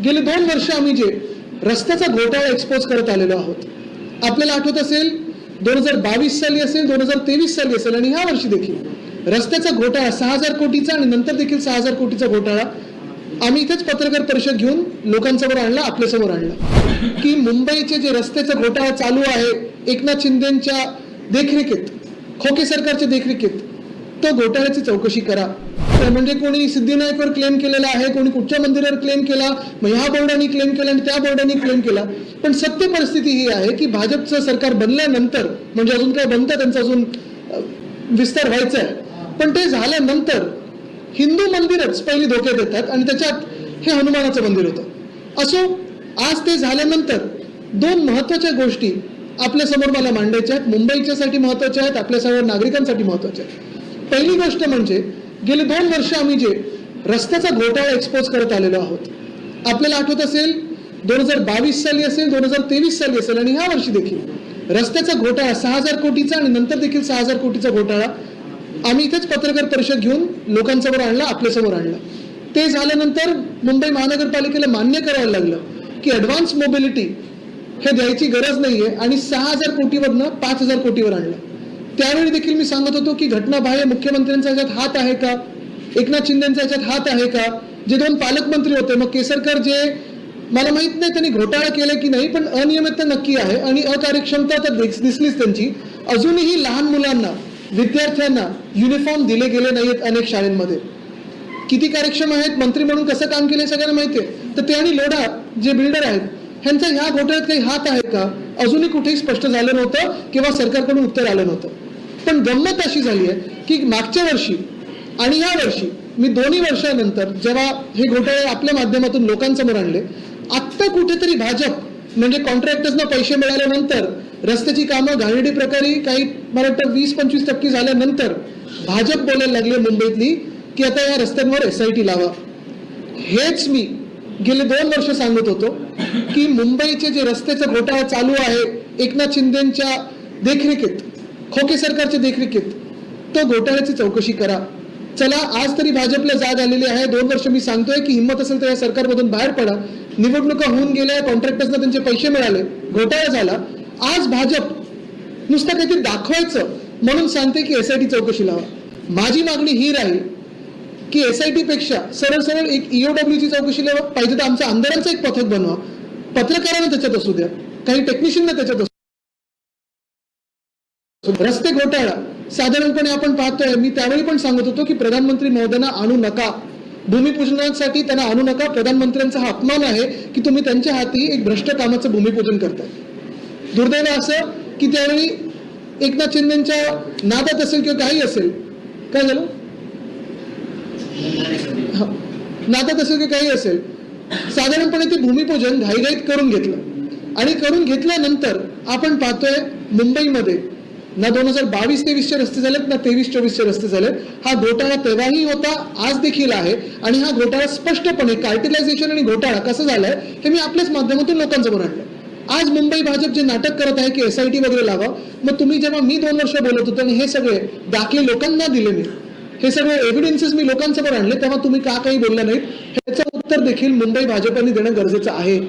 गेले 2 वर्ष आम्ही जे रस्त्याचा घोटाळा एक्सपोज करत आलेलो आहोत. आपल्याला आठवत असेल 2022 साली असेल, 2023 साली असेल आणि ह्या वर्षी देखील रस्त्याचा घोटाळा 6,000 कोटीचा आणि नंतर देखील 6,000 कोटीचा घोटाळा आम्ही इथेच पत्रकार परिषद घेऊन लोकांसमोर आणला, आपल्यासमोर आणला की मुंबईचे जे रस्त्याचा घोटाळा चालू आहे एकनाथ शिंदेंच्या देखरेखीत, खोके सरकारच्या देखरेखीत, तो घोटाळ्याची चौकशी करा. म्हणजे कोणी सिद्धिविनायकवर क्लेम केलेला आहे, कोणी कुठच्या मंदिरावर क्लेम केला, मग ह्या बोर्डाने क्लेम केला आणि त्या बोर्डाने क्लेम केला. पण सत्य परिस्थिती ही आहे की भाजपचं सरकार बनल्यानंतर, म्हणजे अजून काय बनतं त्यांचा अजून विस्तार व्हायचा आहे, पण ते झाल्यानंतर हिंदू मंदिरच पहिली धोक्यात येतात आणि त्याच्यात हे हनुमानाचं मंदिर होतं. असो, आज ते झाल्यानंतर 2 महत्त्वाच्या गोष्टी आपल्या समोर मला मांडायच्या आहेत, मुंबईच्यासाठी महत्त्वाच्या आहेत, आपल्या सर्व नागरिकांसाठी महत्त्वाच्या आहेत. पहिली गोष्ट म्हणजे गेले 2 वर्ष आम्ही जे रस्त्याचा घोटाळा एक्सपोज करत आलेलो आहोत. आपल्याला आठवत असेल 2022 साली असेल, 2023 साली असेल आणि ह्या वर्षी देखील रस्त्याचा घोटाळा 6,000 कोटीचा आणि नंतर देखील 6,000 कोटीचा घोटाळा आम्ही इथेच पत्रकार परिषद घेऊन लोकांसमोर आणला, आपल्यासमोर आणला. ते झाल्यानंतर मुंबई महानगरपालिकेला मान्य करायला लागलं की ॲडव्हान्स मोबिलिटी हे द्यायची गरज नाहीये आणि 6,000 कोटीवरनं 5,000 कोटीवर आणलं. त्यावेळी देखील मी सांगत होतो की घटनाबाह्य मुख्यमंत्र्यांचा याच्यात हात आहे का, एकनाथ शिंदेंचा याच्यात हात आहे का. जे 2 पालकमंत्री होते, मग केसरकर, जे मला माहित नाही त्यांनी घोटाळा केला की नाही, पण अनियमितता नक्की आहे आणि अकार्यक्षमता तर दिसलीच त्यांची. अजूनही लहान मुलांना, विद्यार्थ्यांना युनिफॉर्म दिले गेले नाहीत अनेक शाळांमध्ये. किती कार्यक्षम आहेत, मंत्री म्हणून कसं काम केलं सगळ्यांना माहिती आहे. तर ते आणि लोढा जे बिल्डर आहेत, ह्यांचा ह्या घोटाळ्यात काही हात आहे का, अजूनही कुठेही स्पष्ट झालं नव्हतं किंवा सरकारकडून उत्तर आलं नव्हतं. पण गंमत अशी झाली आहे की मागच्या वर्षी आणि या वर्षी मी दोन्ही वर्षानंतर जेव्हा हे घोटाळे आपल्या माध्यमातून लोकांसमोर आणले, आत्ता कुठेतरी भाजप म्हणजे कॉन्ट्रॅक्टर्सना पैसे मिळाल्यानंतर, रस्त्याची कामं घाणेरडी प्रकारे काही मला वाटतं 20-25% झाल्यानंतर भाजप बोलायला लागले मुंबईतली की आता या रस्त्यांवर SIT लावा. हेच मी गेले 2 वर्ष सांगत होतो की मुंबईचे जे रस्त्याचा घोटाळा चालू आहे एकनाथ शिंदेंच्या देखरेखीत, खोके सरकारच्या देखरेखीत, तो घोटाळ्याची चौकशी करा. चला, आज तरी भाजपला जाग आलेली आहे. 2 वर्ष मी सांगतोय की हिंमत असेल तर या सरकारमधून बाहेर पडा. निवडणुका होऊन गेल्या, कॉन्ट्रॅक्टर्सना त्यांचे पैसे मिळाले, घोटाळा झाला. आज भाजप नुसतं काहीतरी दाखवायचं म्हणून सांगते की SIT चौकशी लावा. माझी मागणी ही राहील की SIT पेक्षा सरळ एक EOWची चौकशी लावा. पाहिजे तर आमच्या आमदारांचं एक पथक बनवा, पत्रकारांना त्याच्यात असू द्या, काही टेक्निशियनना त्याच्यात असू. रस्ते घोटाळा साधारणपणे आपण पाहतोय, मी त्यावेळी पण सांगत होतो की प्रधानमंत्री महोदयांना आणू नका, भूमिपूजनासाठी त्यांना आणू नका. प्रधानमंत्र्यांचा हा अपमान आहे की तुम्ही त्यांच्या हाती एक भ्रष्ट कामाचं भूमिपूजन करताय. दुर्दैव असं की त्यावेळी एकनाथ शिंदेंच्या नादात असेल किंवा काही असेल, काय झालं, नादात असेल किंवा काही असेल, साधारणपणे ते भूमिपूजन घाईघाईत करून घेतलं आणि करून घेतल्यानंतर आपण पाहतोय मुंबईमध्ये ना 2022-23चे रस्ते झालेत, ना 23-24चे रस्ते झालेत. हा घोटाळा तेव्हाही होता, आज देखील आहे आणि हा घोटाळा स्पष्टपणे कार्टेलायझेशन आणि घोटाळा कसं झालाय हे मी आपल्याच माध्यमातून लोकांसमोर आणलं. आज मुंबई भाजप जे नाटक करत आहे की SIT वगैरे लावा, मग तुम्ही जेव्हा मी 2 वर्ष बोलत होतो आणि हे सगळे दाखले लोकांना दिले, मी हे सगळे एव्हिडन्सेस मी लोकांसमोर आणले, तेव्हा तुम्ही का काही बोलला नाहीत, ह्याचं उत्तर देखील मुंबई भाजपने देणं गरजेचं आहे.